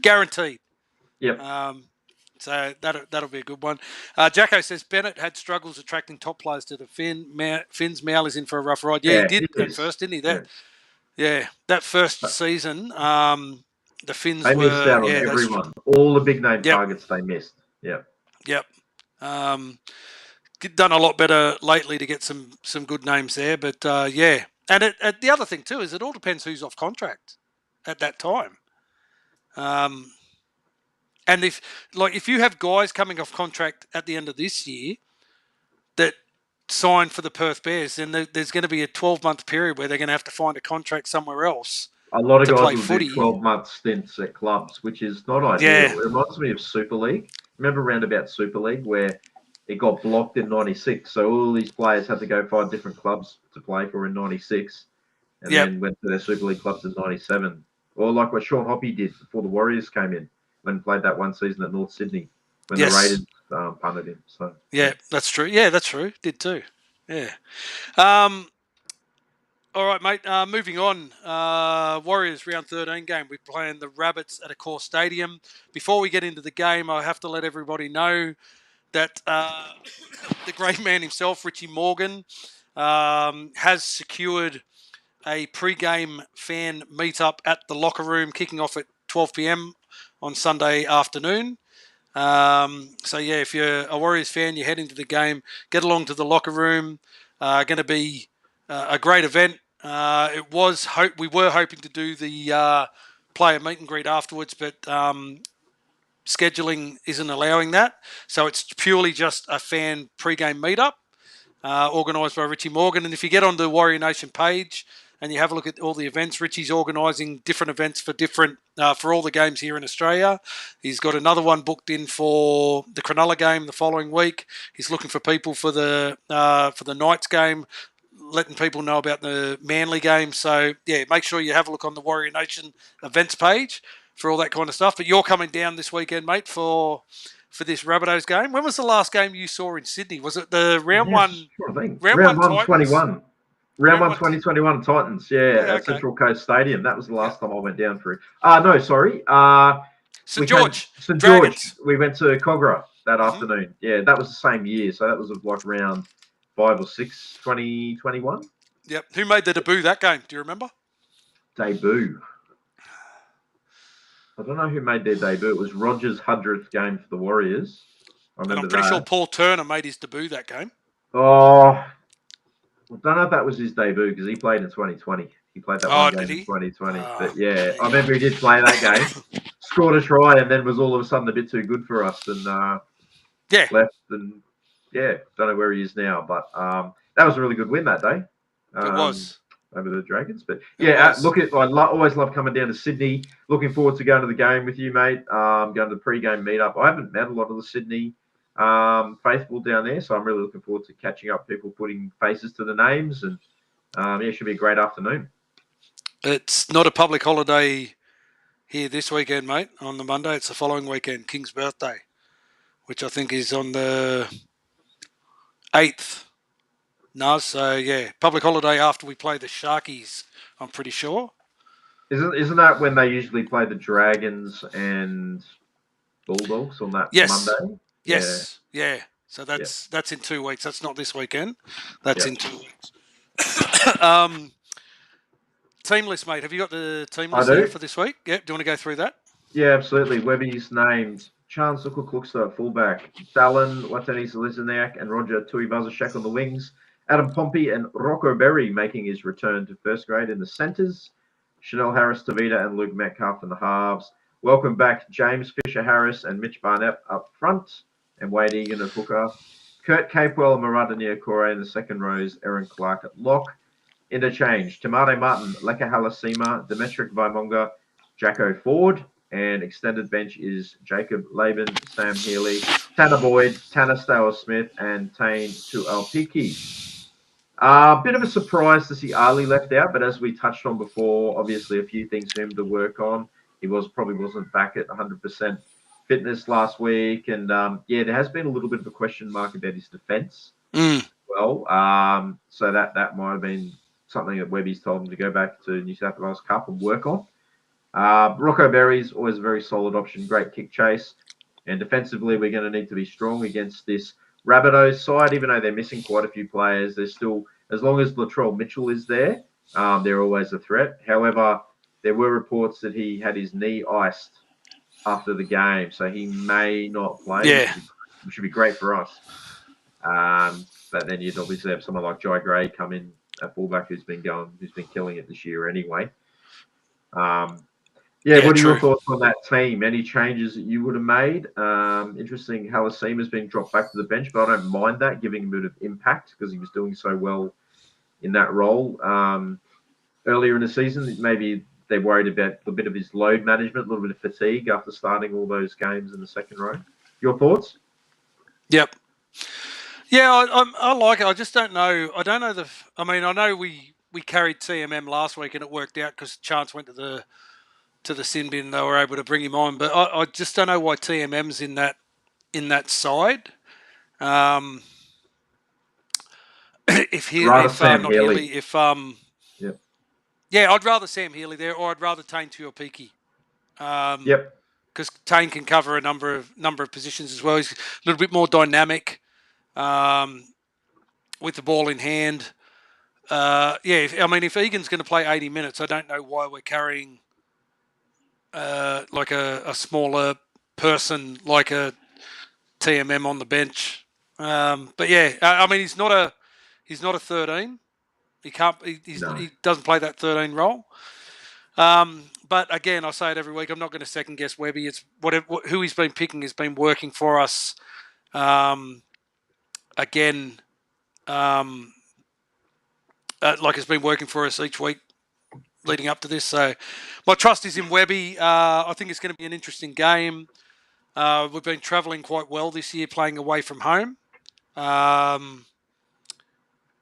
guaranteed. Yep. So that'll be a good one. Jacko says Bennett had struggles attracting top players to the Finns. Mal is in for a rough ride. Yeah, he did at first, didn't he? That first season, the Finns missed out on everyone. All the big name targets they missed. Yep. Done a lot better lately to get some good names there, but And the other thing too is it all depends who's off contract at that time. And if you have guys coming off contract at the end of this year that sign for the Perth Bears, then there's going to be a 12-month period where they're going to have to find a contract somewhere else. A lot of guys will do 12-month stints at clubs, which is not ideal. Yeah. It reminds me of Super League. Remember roundabout Super League where it got blocked in 96, so all these players had to go find different clubs to play for in 96, and then went to their Super League clubs in 97. Or like what Sean Hoppy did before the Warriors came in. When he played that one season at North Sydney, when the Raiders punted him. So that's true. Yeah, that's true. Did too. Yeah. All right, mate. Moving on. Warriors round 13 game. We're playing the Rabbits at Accor Stadium. Before we get into the game, I have to let everybody know that the great man himself, Richie Morgan, has secured a pre-game fan meetup at the locker room, kicking off at 12 p.m. on Sunday afternoon. So yeah, if you're a Warriors fan, you're heading to the game, get along to the locker room. Going to be a great event. We were hoping to do the player meet and greet afterwards, but scheduling isn't allowing that. So it's purely just a fan pre-game meetup organised by Richie Morgan. And if you get on the Warrior Nation page and you have a look at all the events, Richie's organising different events for all the games here in Australia. He's got another one booked in for the Cronulla game the following week. He's looking for people for the Knights game, letting people know about the Manly game. So yeah, make sure you have a look on the Warrior Nation events page for all that kind of stuff. But you're coming down this weekend, mate, for this Rabbitohs game. When was the last game you saw in Sydney? Was it the round one? Round one, Titans? 21. Round 1, 2021 Titans, at okay. Central Coast Stadium. That was the last time I went down for it. No, sorry. St. George. St. George. We went to Cogra that afternoon. Yeah, that was the same year. So that was like around 5 or 6, 2021. Yep. Who made the debut that game? Do you remember? Debut. I don't know who made their debut. It was Rogers' 100th game for the Warriors. I'm pretty sure Paul Turner made his debut that game. Oh, I don't know if that was his debut because he played in 2020. He played that one game in 2020. But yeah, I remember he did play that game, scored a try, and then was all of a sudden a bit too good for us and left. And don't know where he is now. But that was a really good win that day. It was. Over the Dragons. But I always love coming down to Sydney. Looking forward to going to the game with you, mate. Going to the pre-game meetup. I haven't met a lot of the Sydney faithful down there, so I'm really looking forward to catching up, people putting faces to the names, and it should be a great afternoon. It's not a public holiday here this weekend, mate, on the Monday. It's the following weekend, King's birthday, which I think is on the 8th. No, so public holiday after we play the Sharkies, I'm pretty sure. Isn't that when they usually play the Dragons and Bulldogs on that Monday? Yes, yeah. So that's in 2 weeks. That's not this weekend. That's in 2 weeks. Team list, mate. Have you got the team list here for this week? Yeah. Do you want to go through that? Yeah, absolutely. Webby's named Chance Cook-Luxter at fullback, Dallin, Watani-Zelezniak, and Roger Tuivasa-Sheck on the wings. Adam Pompey and Rocco Berry making his return to first grade in the centres. Chanel Harris-Tavita and Luke Metcalf in the halves. Welcome back James Fisher-Harris and Mitch Barnett up front, and Wade Egan at hooker. Kurt Capewell and Murata Niokore in the second rows. Aaron Clark at lock. Interchange, Tamade Martin, Leka Halasima, Demetric Vaimonga, Jacko Ford. And extended bench is Jacob Laban, Sam Healy, Tanner Boyd, Tanner Stowell-Smith, and Tane Tu'alpiki. A bit of a surprise to see Ali left out, but as we touched on before, obviously a few things for him to work on. He probably wasn't back at 100% fitness last week, and there has been a little bit of a question mark about his defence. Well, so that might have been something that Webby's told him to go back to New South Wales Cup and work on. Rocco Berry's always a very solid option, great kick chase, and defensively we're going to need to be strong against this Rabbitohs side, even though they're missing quite a few players. They're still, as long as Latrell Mitchell is there, they're always a threat. However, there were reports that he had his knee iced after the game, so he may not play, which would be great for us. But then you'd obviously have someone like Jai Gray come in at fullback who's been killing it this year anyway. What are your thoughts on that team? Any changes that you would have made? Interesting, Halasima's been dropped back to the bench, but I don't mind that, giving him a bit of impact because he was doing so well in that role. Earlier in the season, maybe they worried about a bit of his load management, a little bit of fatigue after starting all those games in the second row. Your thoughts? Yep. Yeah, I like it. I just don't know. I don't know I know we carried TMM last week and it worked out because Chance went to the sin bin. They were able to bring him on, but I just don't know why TMM's in that side. I'd rather Sam Healy there, or I'd rather Tane Tu'alpiki. Because Tane can cover a number of positions as well. He's a little bit more dynamic with the ball in hand. If Egan's going to play 80 minutes, I don't know why we're carrying like a smaller person, like a TMM on the bench. But yeah, I mean, he's not a 13. He can't. No. He doesn't play that 13 role. But again, I say it every week. I'm not going to second guess Webby. It's who he's been picking has been working for us. Again, like it's been working for us each week leading up to this. So my trust is in Webby. I think it's going to be an interesting game. We've been travelling quite well this year, playing away from home. Going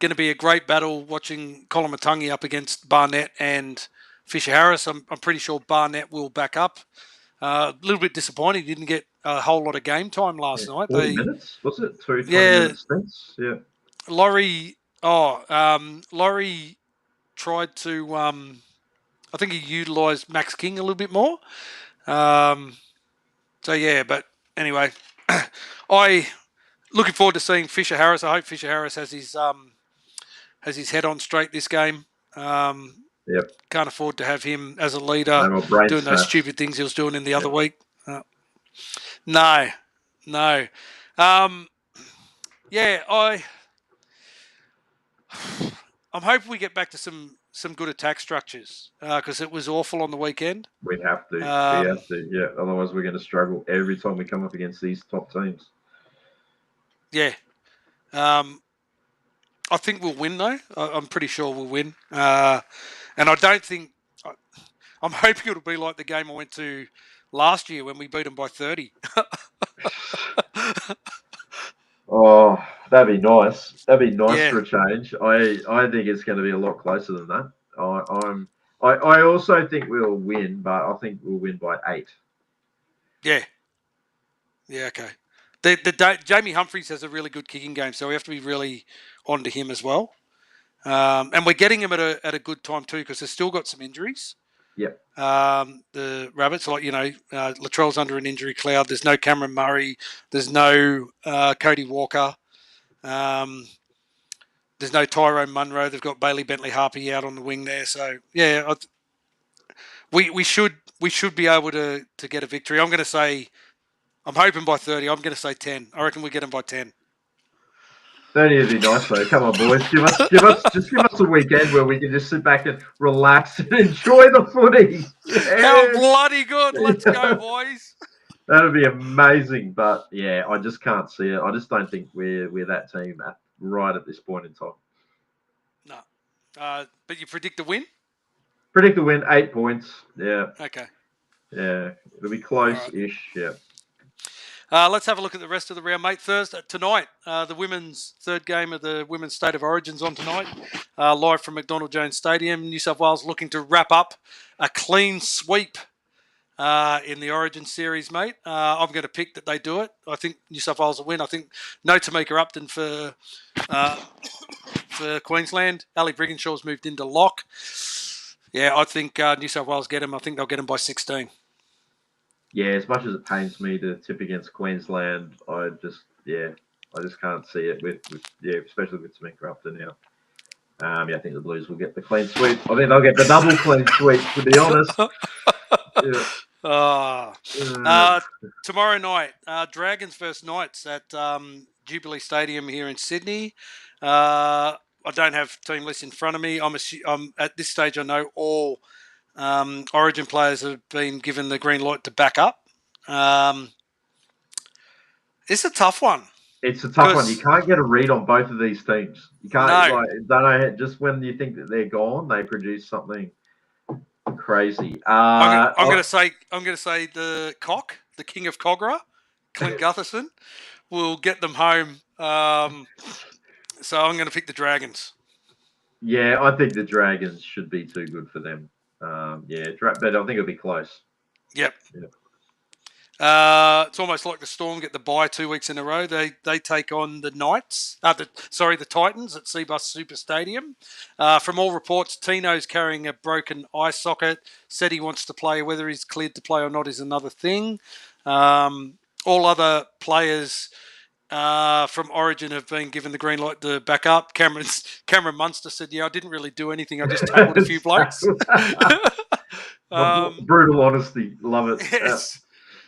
to be a great battle watching Colin Matungi up against Barnett and Fisher Harris. I'm pretty sure Barnett will back up. A little bit disappointed he didn't get a whole lot of game time last night. 40 minutes, was it? 20-minute stints? Yeah. Laurie tried to, I think he utilised Max King a little bit more. So, yeah, but anyway, looking forward to seeing Fisher Harris. I hope Fisher Harris has his head on straight this game. Yep. Can't afford to have him as a leader doing those stupid things he was doing in the other week. No. I'm hoping we get back to some good attack structures because it was awful on the weekend. We have to. We have to. Yeah. Otherwise, we're going to struggle every time we come up against these top teams. Yeah. I think we'll win, though. I'm pretty sure we'll win. And I don't think... I'm hoping it'll be like the game I went to last year when we beat them by 30. Oh, that'd be nice. That'd be nice for a change. I think it's going to be a lot closer than that. I also think we'll win, but I think we'll win by 8. Yeah. Yeah, okay. Jamie Humphries has a really good kicking game, so we have to be really on to him as well. And we're getting him at a good time too because they've still got some injuries. Yep. The Rabbits, like Latrell's under an injury cloud. There's no Cameron Murray. There's no Cody Walker. There's no Tyrone Munro. They've got Bailey Bentley Harpy out on the wing there. So yeah, we should be able to get a victory. I'm hoping by 30. I'm going to say 10. I reckon we get them by 10. 30 would be nice though. Come on, boys. Give us a weekend where we can just sit back and relax and enjoy the footy. Yeah. How bloody good. Let's go, boys. That would be amazing. But yeah, I just can't see it. I just don't think we're that team right at this point in time. No. But you predict a win? Predict a win, 8 points. Yeah. Okay. Yeah. It'll be close-ish. Right. Yeah. Let's have a look at the rest of the round, mate. Tonight, the women's third game of the Women's State of Origin's on tonight, live from McDonald Jones Stadium. New South Wales looking to wrap up a clean sweep in the Origin series, mate. I'm going to pick that they do it. I think New South Wales will win. I think no Tamika Upton for Queensland. Ali Brigginshaw's moved into lock. Yeah, I think New South Wales get him. I think they'll get him by 16. Yeah, as much as it pains me to tip against Queensland, I just can't see it with especially with Tamika Upton now. I think the Blues will get the clean sweep. I think they'll get the double clean sweep, to be honest. Yeah. Tomorrow night, Dragons versus Knights at Jubilee Stadium here in Sydney. I don't have team list in front of me. I'm at this stage. I know all Origin players have been given the green light to back up. It's a tough one. It's a tough one. You can't get a read on both of these teams. You can't. No. Don't know. Just when you think that they're gone, they produce something crazy. I'm going to say the King of Cogra, Clint Gutherson, will get them home. So I'm going to pick the Dragons. Yeah, I think the Dragons should be too good for them. But I think it'll be close. Yep. It's almost like the Storm get the bye 2 weeks in a row. They take on the Knights. The Titans at Seabus Super Stadium. From all reports, Tino's carrying a broken eye socket. Said he wants to play. Whether he's cleared to play or not is another thing. All other players from Origin have been given the green light to back up. Cameron Munster said, "Yeah, I didn't really do anything. I just tackled a few blokes." Brutal honesty. Love it. Yes.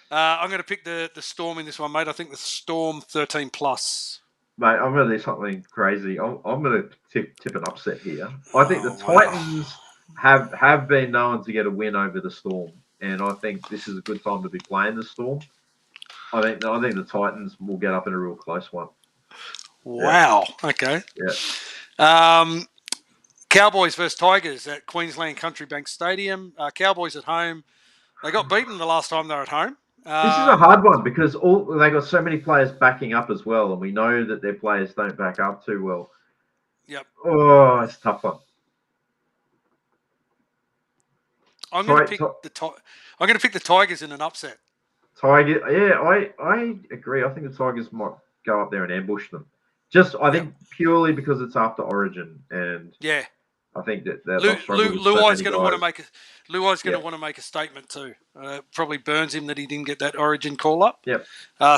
I'm going to pick the Storm in this one, mate. I think the Storm 13 plus. Mate, I'm going to do something crazy. I'm going to tip an upset here. I think the wow. Titans have been known to get a win over the Storm, and I think this is a good time to be playing the Storm. I think the Titans will get up in a real close one. Wow. Yeah. Okay. Yeah. Cowboys versus Tigers at Queensland Country Bank Stadium. Cowboys at home. They got beaten the last time they were at home. This is a hard one because they got so many players backing up as well, and we know that their players don't back up too well. Yep. Oh, it's a tough one. I'm going to pick the Tigers in an upset. Tiger, yeah, I agree. I think the Tigers might go up there and ambush them. I think purely because it's after Origin, and yeah, I think that Luai's going to want to make want to make a statement too. Probably burns him that he didn't get that Origin call up. Yep.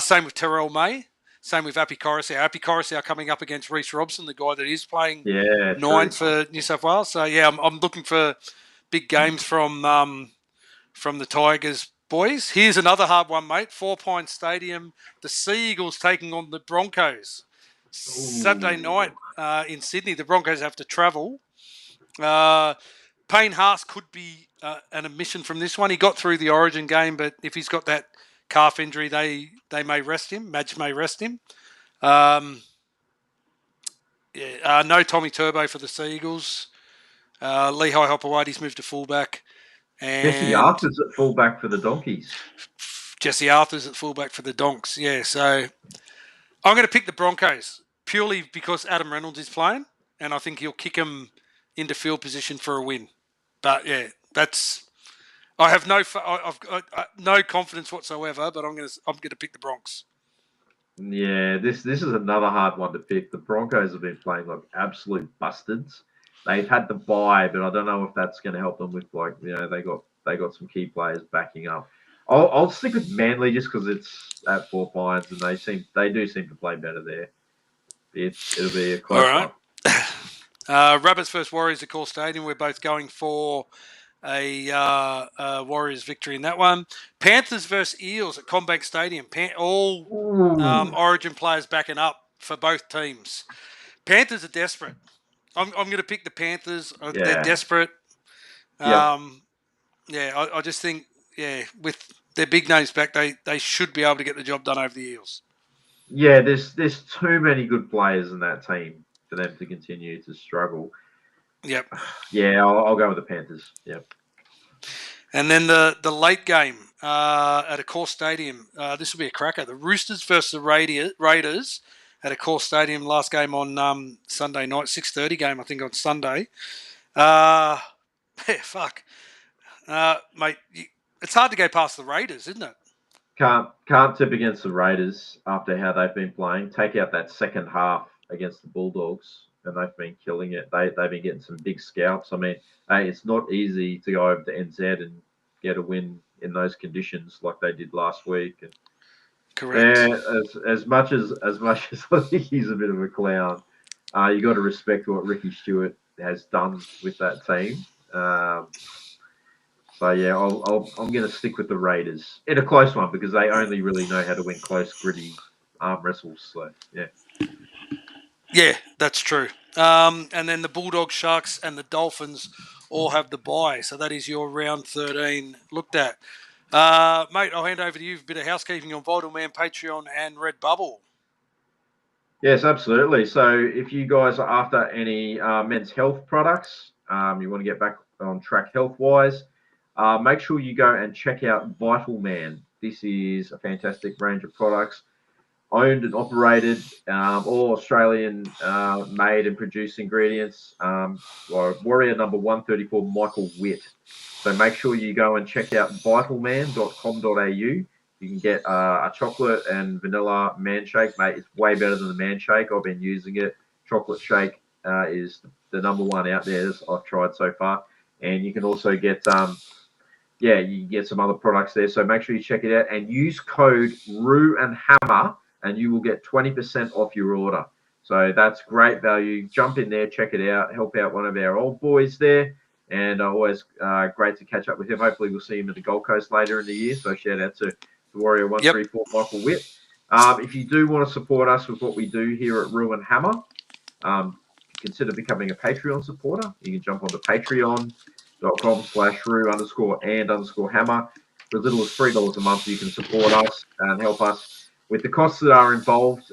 Same with Terrell May. Same with Api Coruscant. Api Coruscant coming up against Reece Robson, the guy that is playing 9 for New South Wales. So yeah, I'm looking for big games from the Tigers boys. Here's another hard one, mate. Four Pines Stadium. The Sea Eagles taking on the Broncos. Saturday night in Sydney. The Broncos have to travel. Payne Haas could be an omission from this one. He got through the Origin game, but if he's got that calf injury, they may rest him. Madge may rest him. No Tommy Turbo for the Sea Eagles. Lehigh Hopewadi's moved to fullback. And Jesse Arthur's at fullback for the Donkeys. Jesse Arthur's at fullback for the Donks. Yeah, so I'm going to pick the Broncos purely because Adam Reynolds is playing, and I think he'll kick him into field position for a win. But yeah, I have I've got no confidence whatsoever. But I'm going to pick the Bronx. Yeah, this is another hard one to pick. The Broncos have been playing like absolute bastards. They've had the bye, but I don't know if that's going to help them with they got some key players backing up. I'll stick with Manly just because it's at Four Pines and they do seem to play better there. It'll be a close one. Rabbits versus Warriors at Core Stadium. We're both going for a Warriors victory in that one. Panthers versus Eels at CommBank Stadium. All Origin players backing up for both teams. Panthers are desperate. I'm going to pick the Panthers. They're desperate. I just think, with their big names back, they should be able to get the job done over the Eels. Yeah, there's too many good players in that team for them to continue to struggle. Yep. Yeah, I'll go with the Panthers. Yep. And then the late game at a Core Stadium. This will be a cracker. The Roosters versus the Raiders at a Core Stadium. Last game on Sunday night, 6:30 game I think on Sunday. Fuck, mate. It's hard to go past the Raiders, isn't it? Can't tip against the Raiders after how they've been playing. Take out that second half against the Bulldogs, and they've been killing it. They've been getting some big scalps. I mean, hey, it's not easy to go over to NZ and get a win in those conditions like they did last week. And correct. As much as I think he's a bit of a clown, you got to respect what Ricky Stewart has done with that team. So yeah, I'm going to stick with the Raiders in a close one because they only really know how to win close, gritty arm wrestles. So yeah. Yeah, that's true. And then the Bulldogs, Sharks, and the Dolphins all have the bye. So that is your round 13 looked at. Mate, I'll hand over to you for a bit of housekeeping on Vital Man, Patreon, and Redbubble. Yes, absolutely. So if you guys are after any men's health products, you want to get back on track health-wise, make sure you go and check out Vital Man. This is a fantastic range of products, owned and operated, all Australian made and produced ingredients. Warrior number 134, Michael Witt. So make sure you go and check out vitalman.com.au. You can get a chocolate and vanilla man shake, mate. It's way better than the man shake. I've been using it. Chocolate shake is the number one out there I've tried so far. And you can also get you can get some other products there. So make sure you check it out and use code RU and Hammer, and you will get 20% off your order. So that's great value. Jump in there, check it out, help out one of our old boys there. and always great to catch up with him. Hopefully, we'll see him at the Gold Coast later in the year. So shout out to Warrior 134 Michael Witt. If you do want to support us with what we do here at Rue and Hammer, consider becoming a Patreon supporter. You can jump onto patreon.com/Rue_and_Hammer. For as little as $3 a month, you can support us and help us with the costs that are involved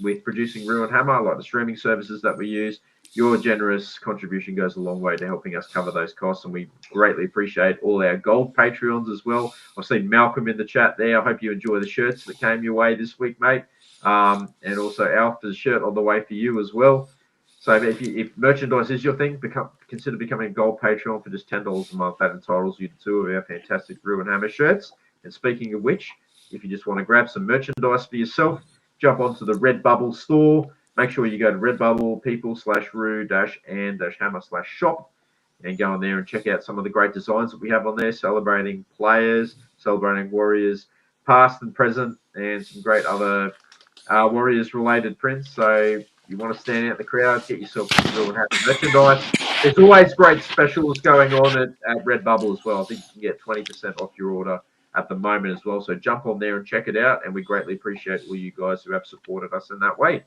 with producing Rue and Hammer, like the streaming services that we use. Your generous contribution goes a long way to helping us cover those costs, and we greatly appreciate all our gold Patreons as well. I've seen Malcolm in the chat there. I hope you enjoy the shirts that came your way this week, mate. And also Alf, there's a shirt on the way for you as well. So if merchandise is your thing, consider becoming a gold Patreon for just $10 a month. That entitles you to 2 of our fantastic Rue and Hammer shirts. And speaking of which, if you just want to grab some merchandise for yourself, jump onto the Redbubble store. Make sure you go to Redbubble people/Rue-and-Hammer/shop and go on there and check out some of the great designs that we have on there, celebrating players, celebrating Warriors past and present, and some great other Warriors-related prints. So you want to stand out in the crowd, get yourself some Rue and Hammer merchandise. There's always great specials going on at Redbubble as well. I think you can get 20% off your order at the moment as well. So jump on there and check it out. And we greatly appreciate all you guys who have supported us in that way.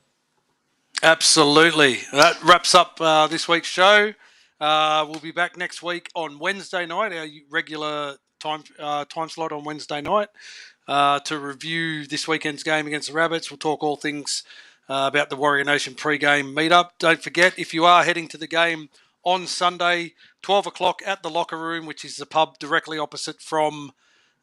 Absolutely. That wraps up this week's show. We'll be back next week on Wednesday night, our regular time slot on Wednesday night, to review this weekend's game against the Rabbits. We'll talk all things about the Warrior Nation pre-game meetup. Don't forget, if you are heading to the game on Sunday, 12 o'clock at the Locker Room, which is the pub directly opposite from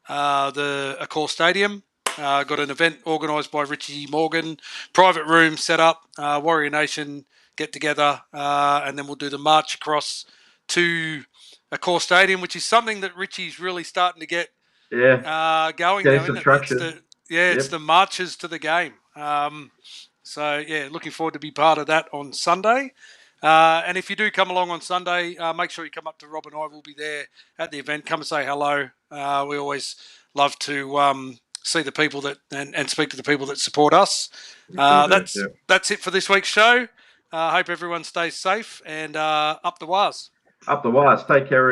the Accor Stadium. Got an event organised by Richie Morgan, private room set up, Warrior Nation get together, and then we'll do the march across to Accor Stadium, which is something that Richie's really starting to get going now, isn't it? It's the marches to the game. So looking forward to be part of that on Sunday. And if you do come along on Sunday, make sure you come up to Rob and I. We'll be there at the event. Come and say hello. We always love to see the people that and speak to the people that support us. That's it for this week's show. Hope everyone stays safe and up the wires. Up the wires. Take care.